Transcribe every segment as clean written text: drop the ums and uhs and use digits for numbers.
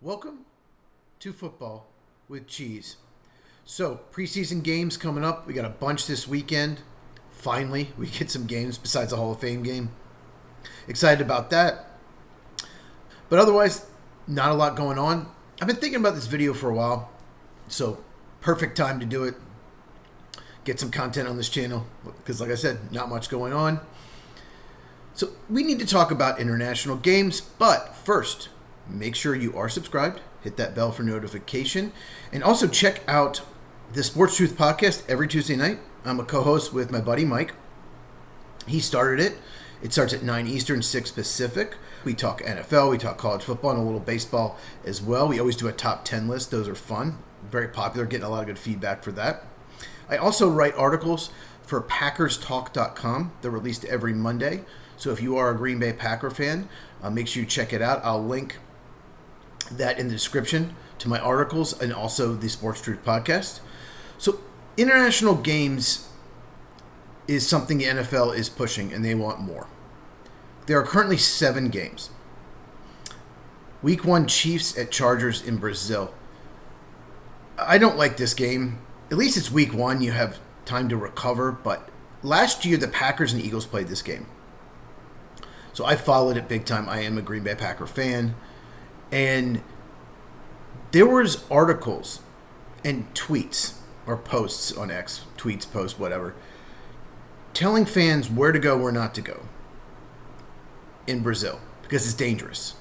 Welcome to Football with Cheese. So, preseason games coming up. We got a bunch this weekend. Finally, we get some games besides the Hall of Fame game. Excited about that. But otherwise, not a lot going on. I've been thinking about this video for a while. So, perfect time to do it. Get some content on this channel. Because like I said, not much going on. So, we need to talk about international games. But first, make sure you are subscribed. Hit that bell for notification. And also check out the Sports Truth podcast every Tuesday night. I'm a co-host with my buddy Mike. He started it. It starts at 9 Eastern, 6 Pacific. We talk NFL, we talk college football, and a little baseball as well. We always do a top 10 list. Those are fun. Very popular. Getting a lot of good feedback for that. I also write articles for PackersTalk.com. They're released every Monday. So if you are a Green Bay Packer fan, make sure you check it out. I'll link that in the description to my articles and also the Sports Truth podcast. So international games is something the NFL is pushing, and they want more. There are currently 7 games. Week 1, Chiefs at Chargers in Brazil. I don't like this game. At least it's week 1. You have time to recover. But last year, the Packers and Eagles played this game. So I followed it big time. I am a Green Bay Packer fan. And there was articles and tweets or posts on X, tweets, posts, whatever, telling fans where to go, where not to go in Brazil because it's dangerous.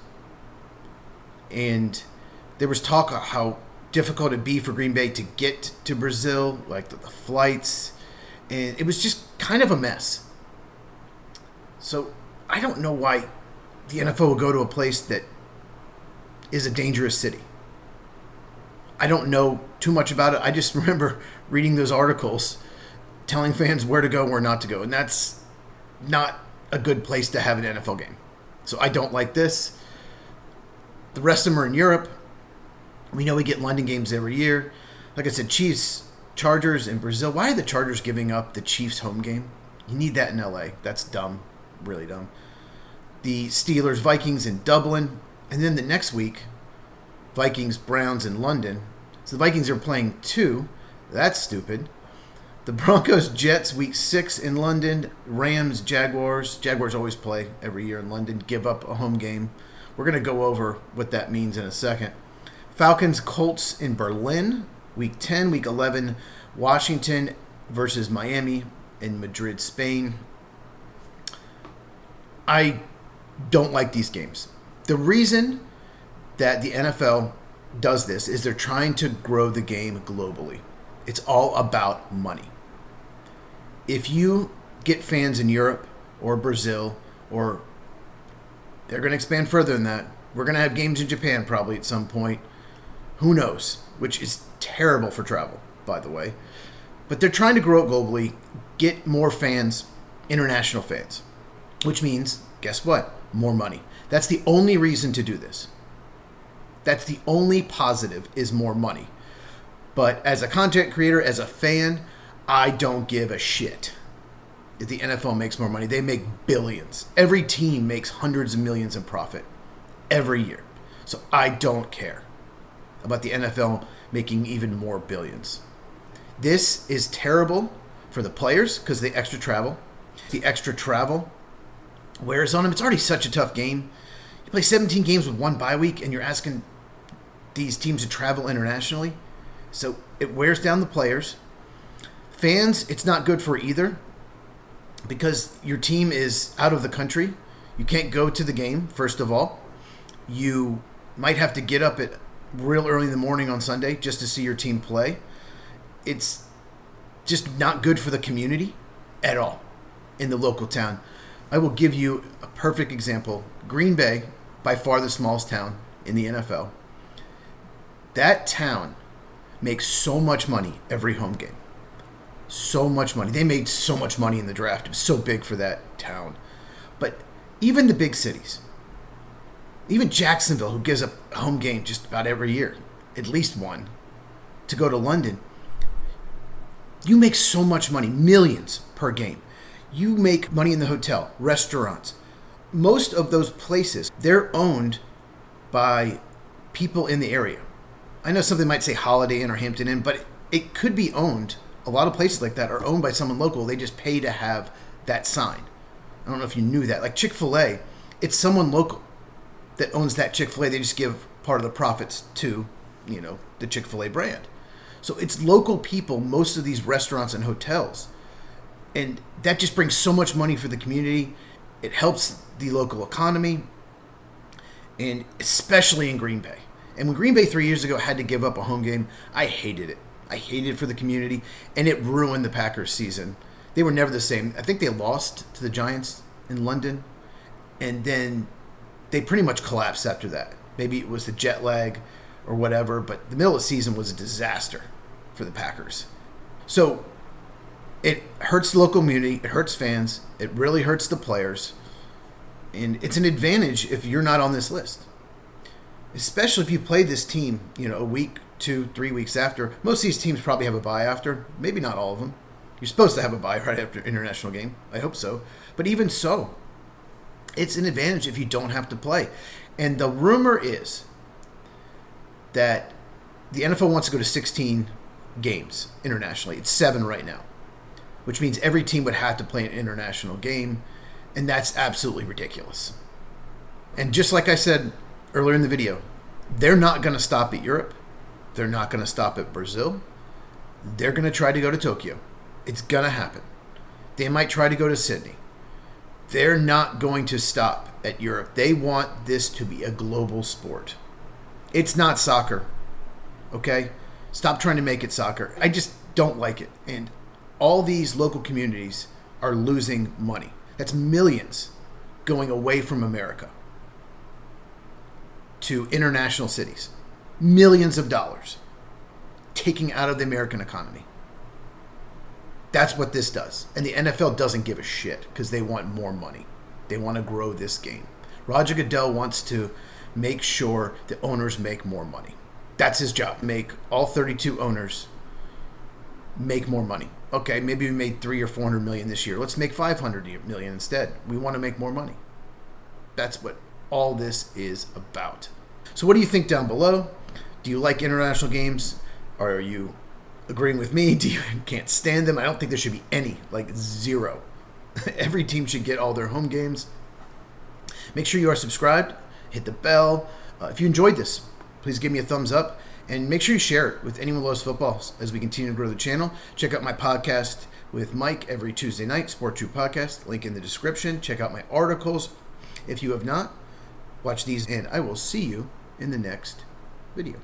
And there was talk of how difficult it'd be for Green Bay to get to Brazil, like the flights, and it was just kind of a mess. So I don't know why the NFL will go to a place that is a dangerous city. I don't know too much about it. I just remember reading those articles telling fans where to go, where not to go. And that's not a good place to have an NFL game. So I don't like this. The rest of them are in Europe. We know we get London games every year. Like I said, Chiefs, Chargers in Brazil. Why are the Chargers giving up the Chiefs home game? You need that in LA. That's dumb. Really dumb. The Steelers, Vikings in Dublin. And then the next week, Vikings, Browns in London. So the Vikings are playing 2. That's stupid. The Broncos, Jets, week 6 in London. Rams, Jaguars. Jaguars always play every year in London. Give up a home game. We're going to go over what that means in a second. Falcons, Colts in Berlin. Week 10, week 11. Washington versus Miami in Madrid, Spain. I don't like these games. The reason that the NFL does this is they're trying to grow the game globally. It's all about money. If you get fans in Europe or Brazil, or they're going to expand further than that, we're going to have games in Japan probably at some point. Who knows? Which is terrible for travel, by the way. But they're trying to grow it globally, get more fans, international fans, which means, guess what? More money. That's the only reason to do this. That's the only positive is more money. But as a content creator, as a fan, I don't give a shit if the NFL makes more money. They make billions. Every team makes hundreds of millions in profit every year. So I don't care about the NFL making even more billions. This is terrible for the players because the extra travel. The extra travel wears on them. It's already such a tough game. You play 17 games with one bye week, and you're asking these teams to travel internationally. So it wears down the players. Fans, it's not good for either because your team is out of the country. You can't go to the game, first of all. You might have to get up at real early in the morning on Sunday just to see your team play. It's just not good for the community at all in the local town. I will give you a perfect example. Green Bay, by far the smallest town in the NFL. That town makes so much money every home game. So much money. They made so much money in the draft. It was so big for that town. But even the big cities, even Jacksonville, who gives up a home game just about every year, at least one, to go to London, you make so much money, millions per game. You make money in the hotel, restaurants. Most of those places, they're owned by people in the area. I know something might say Holiday Inn or Hampton Inn, but it could be owned. A lot of places like that are owned by someone local. They just pay to have that sign. I don't know if you knew that. Like Chick-fil-A, it's someone local that owns that Chick-fil-A. They just give part of the profits to, the Chick-fil-A brand. So it's local people, most of these restaurants and hotels. And that just brings so much money for the community. It helps the local economy, and especially in Green Bay. And when Green Bay 3 years ago had to give up a home game, I hated it. I hated it for the community, and it ruined the Packers' season. They were never the same. I think they lost to the Giants in London, and then they pretty much collapsed after that. Maybe it was the jet lag or whatever, but the middle of the season was a disaster for the Packers. So it hurts the local community, it hurts fans, it really hurts the players, and it's an advantage if you're not on this list. Especially if you play this team, a week, 2, 3 weeks after. Most of these teams probably have a bye after, maybe not all of them. You're supposed to have a bye right after international game. I hope so. But even so, it's an advantage if you don't have to play. And the rumor is that the NFL wants to go to 16 games internationally. It's 7 right now, which means every team would have to play an international game, and that's absolutely ridiculous. And just like I said earlier in the video, they're not going to stop at Europe. They're not going to stop at Brazil. They're going to try to go to Tokyo. It's going to happen. They might try to go to Sydney. They're not going to stop at Europe. They want this to be a global sport. It's not soccer, okay? Stop trying to make it soccer. I just don't like it. And all these local communities are losing money. That's millions going away from America to international cities. Millions of dollars taking out of the American economy. That's what this does. And the NFL doesn't give a shit because they want more money. They want to grow this game. Roger Goodell wants to make sure the owners make more money. That's his job. Make all 32 owners make more money. Okay, maybe we made 300 or 400 million this year. Let's make 500 million instead. We want to make more money. That's what all this is about. So what do you think down below? Do you like international games? Are you agreeing with me? Do you can't stand them? I don't think there should be any, like zero. Every team should get all their home games. Make sure you are subscribed. Hit the bell. If you enjoyed this, please give me a thumbs up. And make sure you share it with anyone who loves football as we continue to grow the channel. Check out my podcast with Mike every Tuesday night, Sport True Podcast. Link in the description. Check out my articles. If you have not, watch these, and I will see you in the next video.